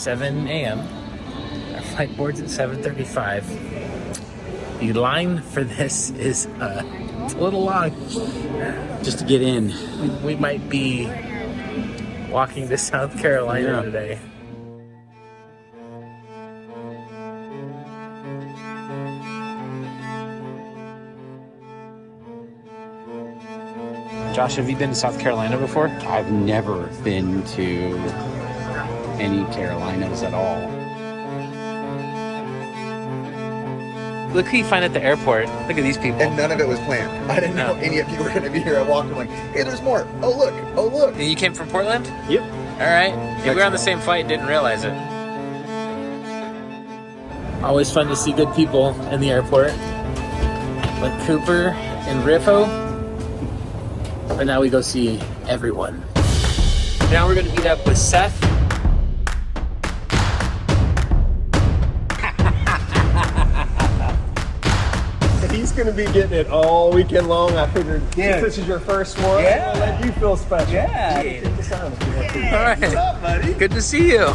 7 a.m. Our flight board's at 7:35. The line for this is it's a little long. Just to get in. We might be walking to South Carolina today. Josh, have you been to South Carolina before? I've never been to any Carolinas at all. Look who you find at the airport. Look at these people. And none of it was planned. I didn't know any of you were going to be here. I walked in like, hey, there's Mort. Oh, look. Oh, look. And you came from Portland? Yep. All right. Yeah, we were on the same flight and didn't realize it. Always fun to see good people in the airport. Like Cooper and Riffo. But now we go see everyone. Now we're going to meet up with Seth. He's going to be getting it all weekend long. I figured since this is your first one, I'll let you feel special. Yeah. Take this on if you want to. All right. What's up, buddy? Good to see you.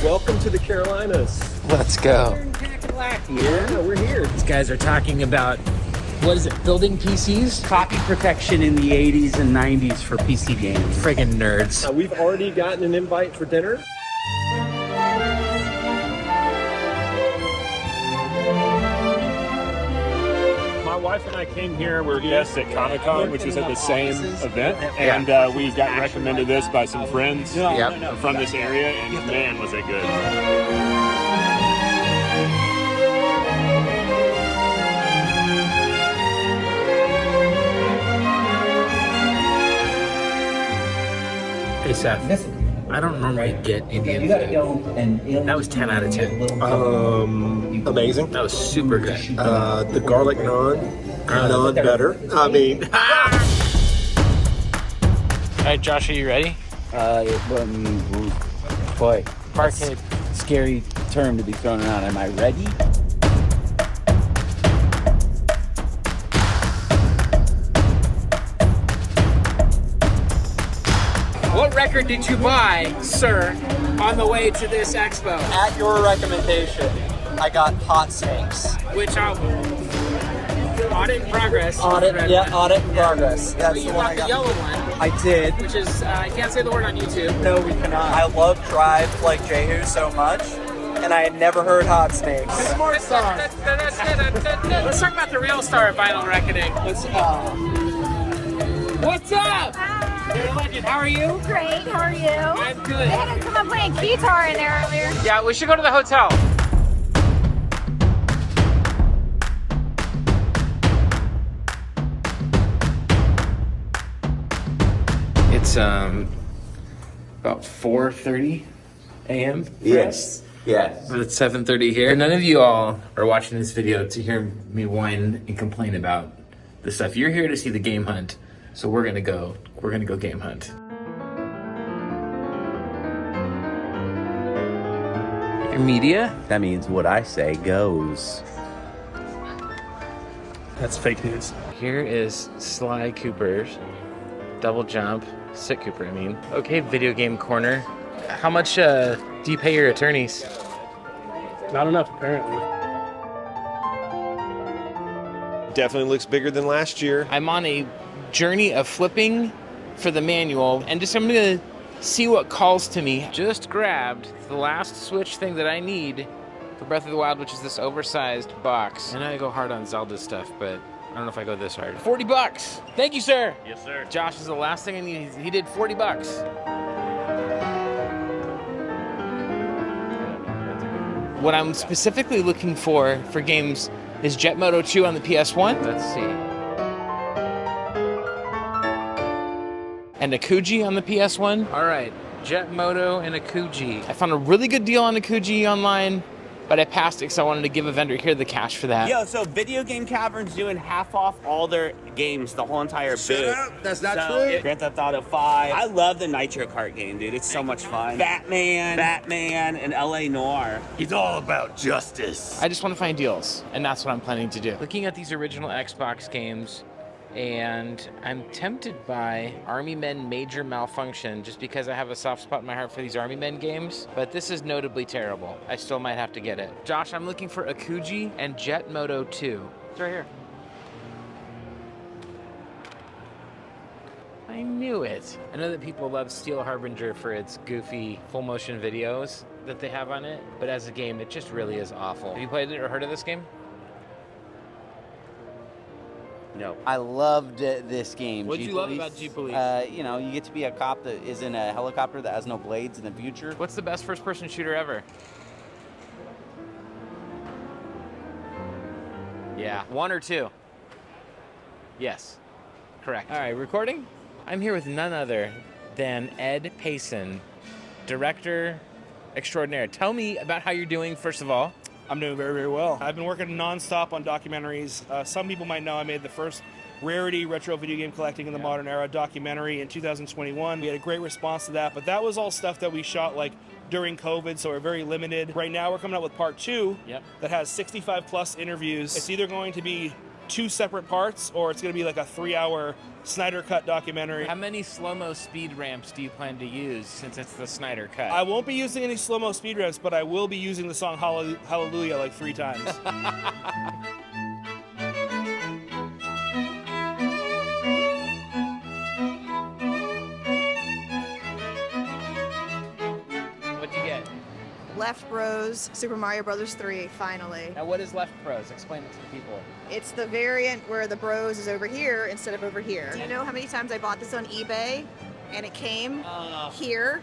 Welcome to the Carolinas. Let's go. Yeah, we're here. These guys are talking about, what is it, building PCs? Copy protection in the 80s and 90s for PC games. Friggin' nerds. We've already gotten an invite for dinner. My wife and I came here. We're guests at Comic-Con, which was at the same event, and we got recommended this by some friends from this area, and man, was it good. Hey Seth, I don't normally get Indian food. That was 10 out of 10. Amazing. That was super good. The garlic naan better. I mean, All right, Josh, are you ready? Boy, Parkade. scary term to be thrown around. Am I ready? What record did you buy, sir, on the way to this expo? At your recommendation, I got Hot Snakes. Which audit in progress. Audit in progress. So That's you the one got I the got. yellow one, I did. which is, I can't say the word on YouTube. No, we cannot. I love Drive Like Jehu so much, and I had never heard Hot Snakes. Let's talk about the real star of Vinyl Reckoning. What's up? You're a legend. How are you? Great, how are you? I'm good. They had to come up playing guitar in there earlier. Yeah, we should go to the hotel. It's about 4:30 a.m. Yes. Yes. But it's 7:30 here. None of you all are watching this video to hear me whine and complain about this stuff. You're here to see the game hunt, so we're gonna go game hunt. Your media? That means what I say goes. that's fake news. Here is Sly Cooper's double jump. Sit Cooper, I mean. Okay, video game corner. How much do you pay your attorneys? Not enough, apparently. Definitely looks bigger than last year. I'm on a journey of flipping for the manual, and I'm gonna see what calls to me. Just grabbed the last Switch thing that I need for Breath of the Wild, which is this oversized box. I know I go hard on Zelda stuff, but I don't know if I go this hard. $40. Thank you, sir. Yes, sir. Josh is the last thing I need. He did $40. What I'm specifically looking for games is Jet Moto 2 on the PS1. Let's see. And Akuji on the PS1. All right, Jet Moto and Akuji. I found a really good deal on Akuji online, but I passed it because I wanted to give a vendor here the cash for that. Yo, so Video Game Cavern's doing half off all their games, the whole entire booth. That's not true. Grand Theft Auto 5. I love the Nitro Kart game, dude. It's so much fun. Batman, and LA Noire. It's all about justice. I just want to find deals, and that's what I'm planning to do. Looking at these original Xbox games, And I'm tempted by Army Men Major Malfunction just because I have a soft spot in my heart for these Army Men games, but this is notably terrible. I still might have to get it. Josh, I'm looking for Akuji and Jet Moto 2. It's right here. I knew it. I know that people love Steel Harbinger for its goofy full motion videos that they have on it, but as a game, it just really is awful. Have you played it or heard of this game? No. I loved this game. What did you love about Jeep Police? You know, you get to be a cop that is in a helicopter that has no blades in the future. What's the best first-person shooter ever? Yeah, 1 or 2? Yes, correct. All right, recording? I'm here with none other than Ed Payson, director extraordinaire. Tell me about how you're doing, first of all. I'm doing very, very well. I've been working nonstop on documentaries. Some people might know I made the first Rarity retro video game collecting in the modern era documentary in 2021. We had a great response to that, but that was all stuff that we shot like during COVID, so we're very limited. Right now we're coming out with part 2 that has 65 plus interviews. It's either going to be 2 separate parts or it's going to be like a 3-hour Snyder Cut documentary. How many slow-mo speed ramps do you plan to use since it's the Snyder Cut? I won't be using any slow-mo speed ramps, but I will be using the song Hallelujah like 3 times. What'd you get? Left Bros, Super Mario Brothers 3, finally. Now what is Left Bros? Explain it to the people. It's the variant where the Bros is over here instead of over here. Do you know how many times I bought this on eBay and it came here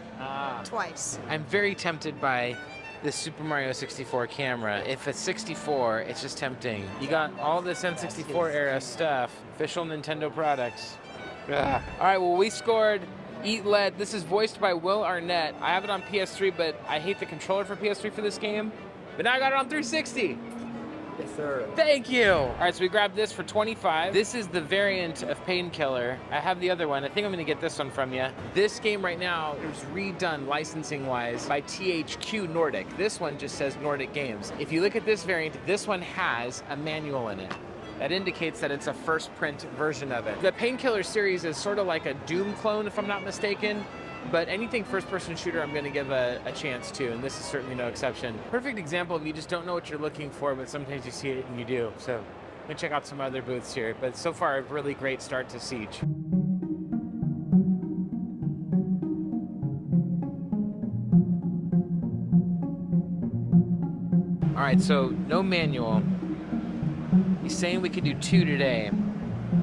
twice? I'm very tempted by the Super Mario 64 camera. If it's 64, it's just tempting. You got all this N64 era stuff, official Nintendo products. All right, well, we scored Eat Lead. This is voiced by Will Arnett. I have it on PS3, but I hate the controller for PS3 for this game. But now I got it on 360. Yes, sir. Thank you. All right, so we grabbed this for $25. This is the variant of Painkiller. I have the other one. I think I'm gonna get this one from you. This game right now is redone licensing-wise by THQ Nordic. This one just says Nordic Games. If you look at this variant, this one has a manual in it. That indicates that it's a first print version of it. The Painkiller series is sort of like a Doom clone, if I'm not mistaken. But anything first-person shooter I'm going to give a chance to, and this is certainly no exception. Perfect example of you just don't know what you're looking for, but sometimes you see it and you do. So I'm going to check out some other booths here. But so far, a really great start to Siege. All right, so no manual. He's saying we could do 2 today.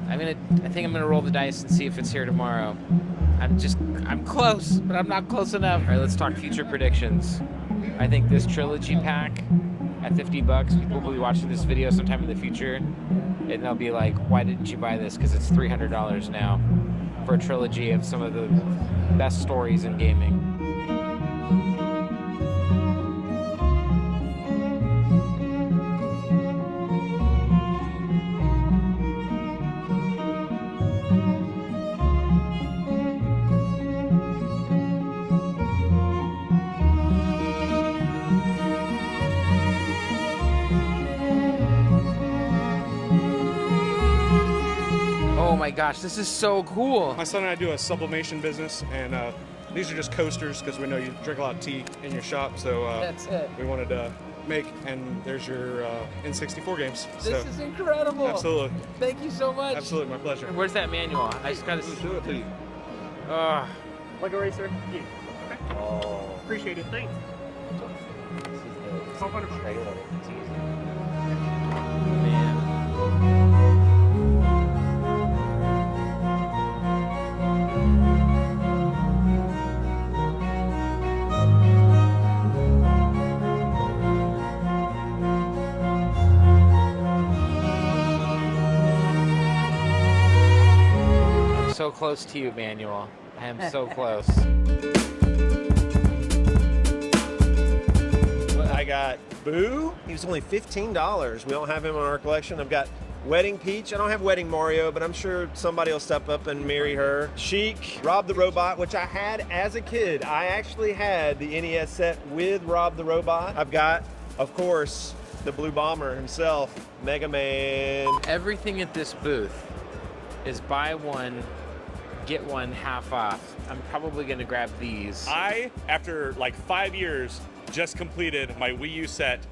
I think I'm gonna roll the dice and see if it's here tomorrow. I'm close, but I'm not close enough. All right, let's talk future predictions. I think this trilogy pack at $50, people will be watching this video sometime in the future, and they'll be like, why didn't you buy this? Because it's $300 now for a trilogy of some of the best stories in gaming. Oh my gosh, this is so cool. My son and I do a sublimation business, and these are just coasters because we know you drink a lot of tea in your shop, so That's it. we wanted to make, and there's your N64 games. This is incredible. Absolutely. Thank you so much. Absolutely, my pleasure. Where's that manual? I just gotta Show it to you. Like a racer? Yeah. Oh. Appreciate it. Thanks. I'm so close to you, Manuel. I am so close. I got Boo. He was only $15. We don't have him in our collection. I've got Wedding Peach. I don't have Wedding Mario, but I'm sure somebody will step up and marry her. Chic, Rob the Robot, which I had as a kid. I actually had the NES set with Rob the Robot. I've got, of course, the Blue Bomber himself, Mega Man. Everything at this booth is buy one, get one half off. I'm probably gonna grab these. I, after like 5 years, just completed my Wii U set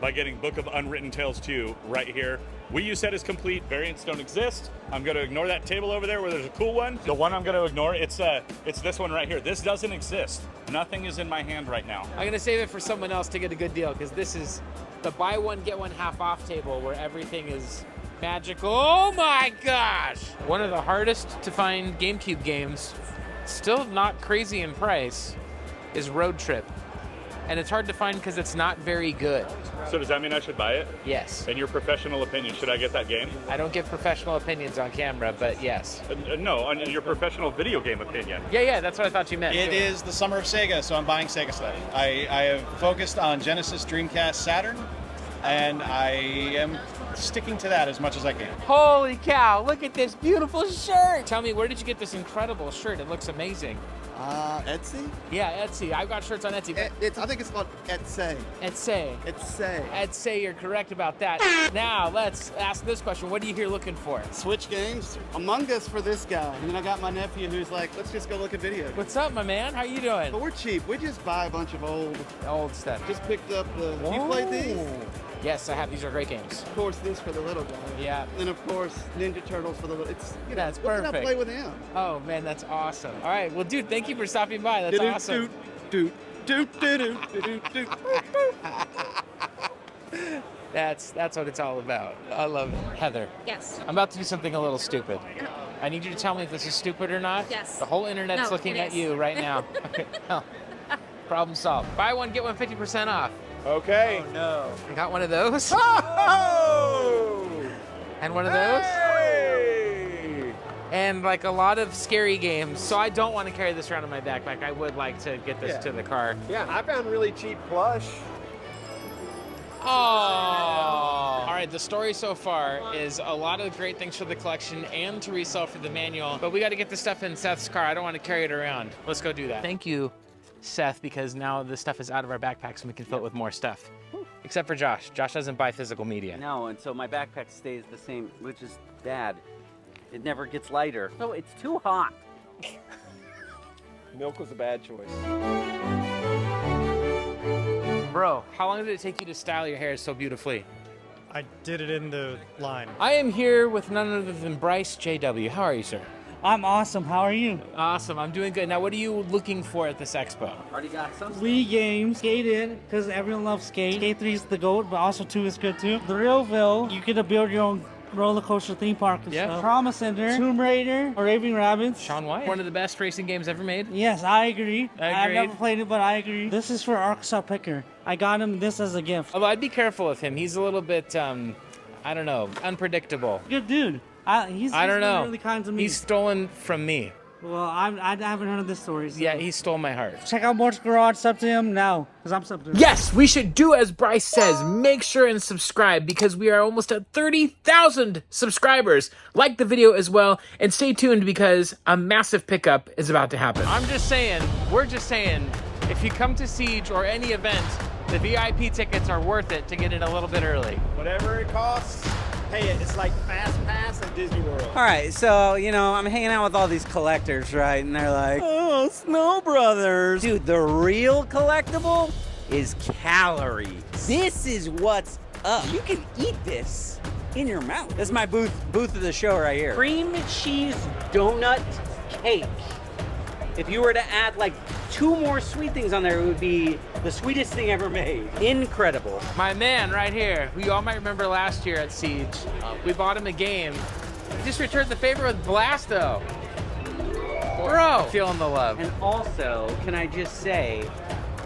by getting Book of Unwritten Tales 2 right here. Wii U set is complete, variants don't exist. I'm gonna ignore that table over there where there's a cool one. The one I'm gonna ignore, it's this one right here. This doesn't exist. Nothing is in my hand right now. I'm gonna save it for someone else to get a good deal, because this is the buy one, get one half off table where everything is magical. Oh my gosh! One of the hardest to find GameCube games, still not crazy in price, is Road Trip. And it's hard to find because it's not very good. So does that mean I should buy it? Yes. In your professional opinion, should I get that game? I don't give professional opinions on camera, but yes. No, in your professional video game opinion. Yeah, that's what I thought you meant. It is the summer of Sega, so I'm buying Sega stuff. I have focused on Genesis, Dreamcast, Saturn, and I am sticking to that as much as I can. Holy cow, look at this beautiful shirt. Tell me, where did you get this incredible shirt? It looks amazing. Etsy? Yeah, Etsy. I've got shirts on Etsy. I think it's called Etsy. Etsy. Etsy. Etsy, you're correct about that. Now, let's ask this question. What are you here looking for? Switch games. Among Us for this guy. And then I got my nephew who's like, let's just go look at videos. What's up, my man? How you doing? But we're cheap. We just buy a bunch of old stuff. Just picked up the... You played these? Yes, I have. These are great games. Of course, this for the little guy. Yeah. And of course, Ninja Turtles for the little... It's, you know, That's what perfect. can I play with him? Oh, man, that's awesome. All right, well, dude, thank you for stopping by. That's awesome. That's what it's all about. I love it. Heather. Yes. I'm about to do something a little stupid. I need you to tell me if this is stupid or not. Yes. The whole internet's No, looking it at is. you right now. Oh. Problem solved. Buy one, get one 50% off. Okay. Oh, no. I got one of those. Oh! And one of those. Hey! And like a lot of scary games. So I don't want to carry this around in my backpack. I would like to get this to the car. Yeah, I found really cheap plush. Oh! All right, the story so far is a lot of great things for the collection and to resell for the manual, but we got to get this stuff in Seth's car. I don't want to carry it around. Let's go do that. Thank you, Seth, because now this stuff is out of our backpacks and we can fill it with more stuff. Except for Josh. Josh doesn't buy physical media. No, and so my backpack stays the same, which is bad. It never gets lighter. No, it's too hot. Milk was a bad choice. Bro, how long did it take you to style your hair so beautifully? I did it in the line. I am here with none other than Bryce JW. How are you, sir? I'm awesome. How are you? Awesome. I'm doing good. Now, what are you looking for at this expo? Already got some. Wii games, Skate In, because everyone loves Skate. Skate 3 is the GOAT, but also 2 is good too. The Realville, you can build your own roller coaster theme park and stuff. Trauma Center, Tomb Raider, or Raving Rabbits. Shaun White. One of the best racing games ever made. Yes, I agree. I've Agreed. never played it, but I agree. This is for Arkansas Picker. I got him this as a gift. Although I'd be careful with him. He's a little bit, I don't know, unpredictable. Good dude. He's I don't been know. really kind to me. He's stolen from me. Well, I haven't heard of this story. So. Yeah, he stole my heart. Check out Mort's Garage, sub to him now, because I'm sub to him. Yes, we should do as Bryce says. Make sure and subscribe because we are almost at 30,000 subscribers. Like the video as well, and stay tuned because a massive pickup is about to happen. I'm just saying, we're just saying, if you come to Siege or any event, the VIP tickets are worth it to get in a little bit early. Whatever it costs, pay it. It's like Fast Pass at Disney World. All right, so, you know, I'm hanging out with all these collectors, right? And they're like, oh, Snow Brothers. Dude, the real collectible is calories. This is what's up. You can eat this in your mouth. This is my booth of the show right here. Cream cheese donut cake. If you were to add like 2 more sweet things on there, it would be the sweetest thing ever made. Incredible. My man right here, who you all might remember last year at Siege, we bought him a game. He just returned the favor with Blasto. Bro, feeling the love. And also, can I just say,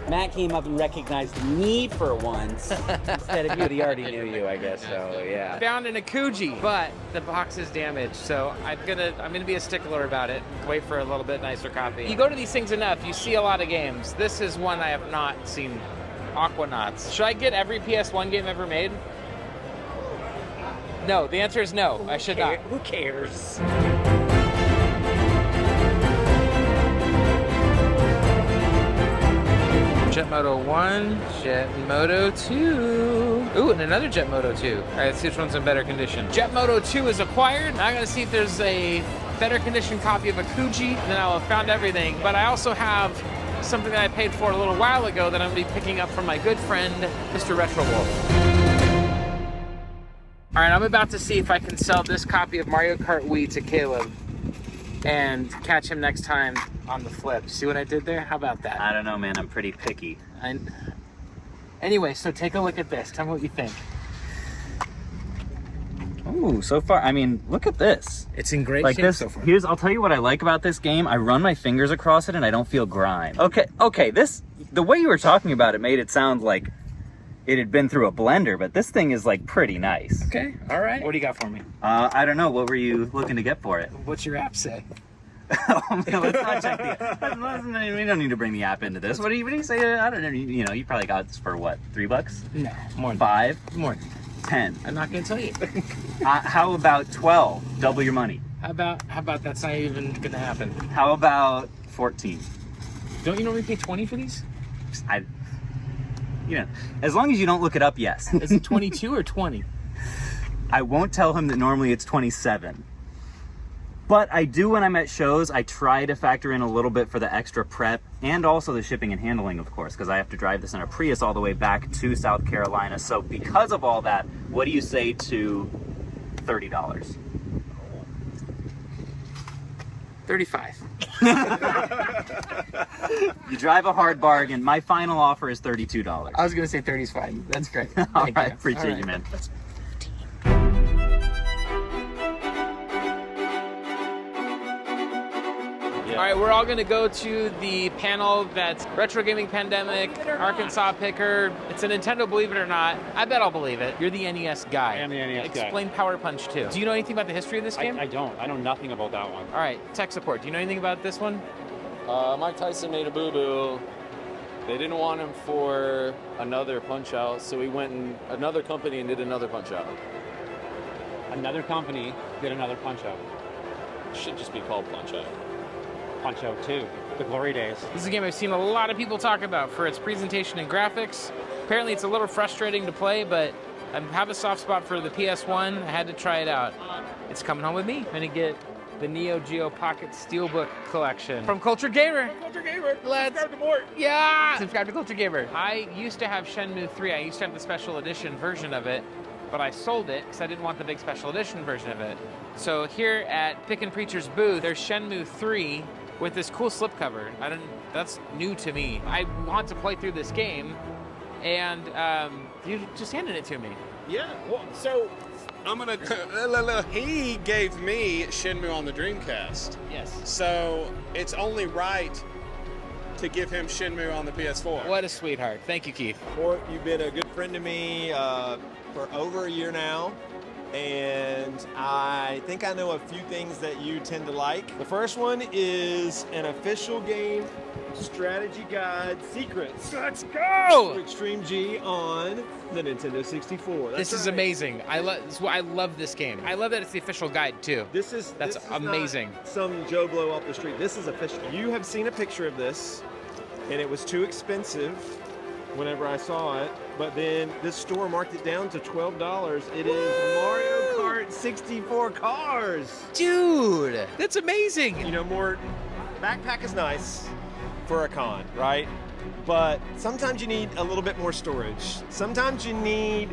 Matt came up and recognized me for once instead of you. He already knew you, I guess, so yeah. Found in a Kuji, but the box is damaged, so I'm gonna be a stickler about it. Wait for a little bit nicer copy. You go to these things enough, you see a lot of games. This is one I have not seen. Aquanauts. Should I get every PS1 game ever made? No, the answer is no. I should not. Who cares? Moto 1, Jet Moto 2. Ooh, and another Jet Moto 2. All right, let's see which one's in better condition. Jet Moto 2 is acquired. Now I'm gonna see if there's a better condition copy of a Kuji, and then I'll have found everything. But I also have something that I paid for a little while ago that I'm gonna be picking up from my good friend, Mr. Retro Wolf. All right, I'm about to see if I can sell this copy of Mario Kart Wii to Caleb and catch him next time on the flip. See what I did there? How about that? I don't know, man. I'm pretty picky. Anyway, so take a look at this. Tell me what you think. Ooh, so far, I mean, look at this. It's in great like shape this, so far. I'll tell you what I like about this game. I run my fingers across it and I don't feel grime. Okay, the way you were talking about it made it sound like it had been through a blender, but this thing is like pretty nice. Okay, all right. What do you got for me? I don't know. What were you looking to get for it? What's your app say? Let's not check the. We don't need to bring the app into this. What do you say? I don't know. You know, you probably got this for what? $3? No, more than 5. More than 10. I'm not gonna tell you. How about 12? Double your money. How about that's not even gonna happen? How about 14? Don't you normally pay 20 for these? You know, as long as you don't look it up, yes. Is it 22 or 20? I won't tell him that normally it's 27. But I do when I'm at shows. I try to factor in a little bit for the extra prep and also the shipping and handling, of course, because I have to drive this in a Prius all the way back to South Carolina. So because of all that, what do you say to $30? 35. You drive a hard bargain. My final offer is $32. I was gonna say 30 is fine. That's great. All right, appreciate you, man. All right, we're all going to go to the panel that's Retro Gaming Pandemic, Arkansas Picker. It's a Nintendo, believe it or not. I bet I'll believe it. You're the NES guy. I am the NES guy. Explain Power Punch 2. Do you know anything about the history of this game? I don't. I know nothing about that one. All right, tech support. Do you know anything about this one? Mike Tyson made a boo-boo. They didn't want him for another Punch-Out, so he went in another company and did another Punch-Out. Another company did another Punch-Out. It should just be called Punch-Out. Punch-Out 2, the glory days. This is a game I've seen a lot of people talk about for its presentation and graphics. Apparently it's a little frustrating to play, but I have a soft spot for the PS1. I had to try it out. It's coming home with me. I'm gonna get the Neo Geo Pocket Steelbook collection from Culture Gamer. Culture Gamer. Let's subscribe to Mort. Yeah! Subscribe to Culture Gamer. I used to have Shenmue 3. I used to have the special edition version of it, but I sold it because I didn't want the big special edition version of it. So here at Pick and Preacher's booth, there's Shenmue 3 with this cool slipcover. That's new to me. I want to play through this game, and you just handed it to me. Yeah, well, so I'm gonna. He gave me Shenmue on the Dreamcast. Yes. So it's only right to give him Shenmue on the PS4. What a sweetheart. Thank you, Keith. Mort, you've been a good friend to me for over a year now. And I think I know a few things that you tend to like. The first one is an official game strategy guide secrets. Let's go! Extreme G on the Nintendo 64. This is amazing. I love this game. I love that it's the official guide too. This is amazing. Not some Joe Blow off the street. This is official. You have seen a picture of this, and it was too expensive whenever I saw it, but then this store marked it down to $12. It is Mario Kart 64 cars. Dude, that's amazing. You know, Mort, backpack is nice for a con, right? But sometimes you need a little bit more storage. Sometimes you need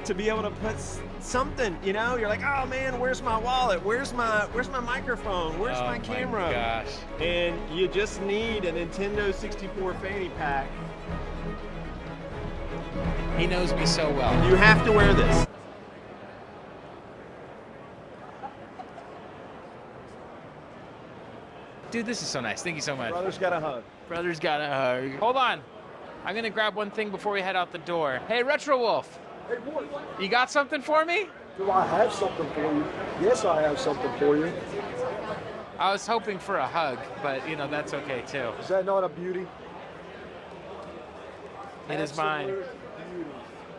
to be able to put something, you know? You're like, oh man, where's my wallet? Where's my microphone? Where's my camera? Oh my gosh. And you just need a Nintendo 64 fanny pack. He knows me so well. You have to wear this. Dude, this is so nice. Thank you so much. Brother's got a hug. Brother's got a hug. Hold on. I'm going to grab one thing before we head out the door. Hey, Retro Wolf. Hey, boy. You got something for me? Do I have something for you? Yes, I have something for you. I was hoping for a hug, but, you know, that's okay, too. Is that not a beauty? It is mine.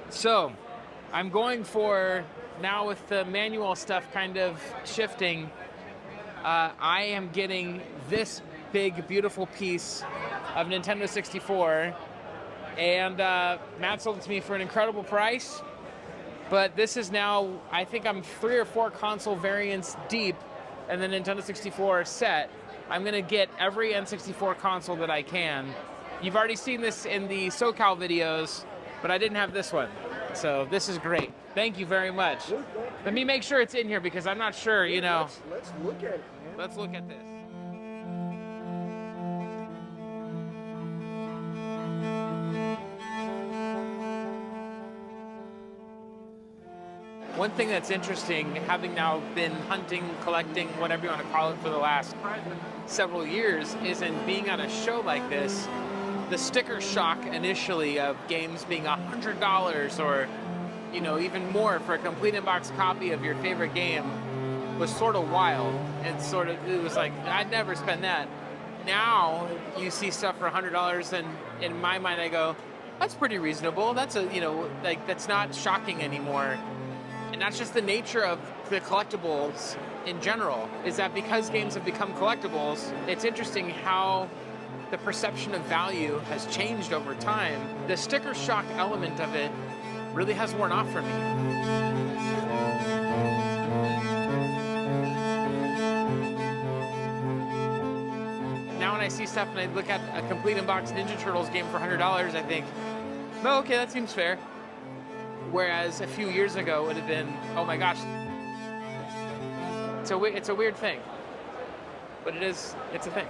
So, I'm going for, now with the manual stuff kind of shifting, I am getting this big, beautiful piece of Nintendo 64 And Matt sold it to me for an incredible price. But this is now, I think I'm 3 or 4 console variants deep in the Nintendo 64 set. I'm gonna get every N64 console that I can. You've already seen this in the SoCal videos, but I didn't have this one. So this is great. Thank you very much. Let me make sure it's in here because I'm not sure, you know. Let's look at it, man. Let's look at this. One thing that's interesting, having now been hunting, collecting, whatever you want to call it, for the last several years, is in being at a show like this, the sticker shock initially of games being $100 or, you know, even more for a complete in-box copy of your favorite game was sort of wild. And sort of, it was like, I'd never spend that. Now you see stuff for $100 and in my mind I go, that's pretty reasonable. That's a, you know, like that's not shocking anymore. And that's just the nature of the collectibles in general, is that because games have become collectibles, it's interesting how the perception of value has changed over time. The sticker shock element of it really has worn off for me. Now when I see stuff and I look at a complete in-box Ninja Turtles game for $100, I think, oh, okay, that seems fair. Whereas a few years ago it would have been, oh my gosh. It's a weird thing, but it's a thing.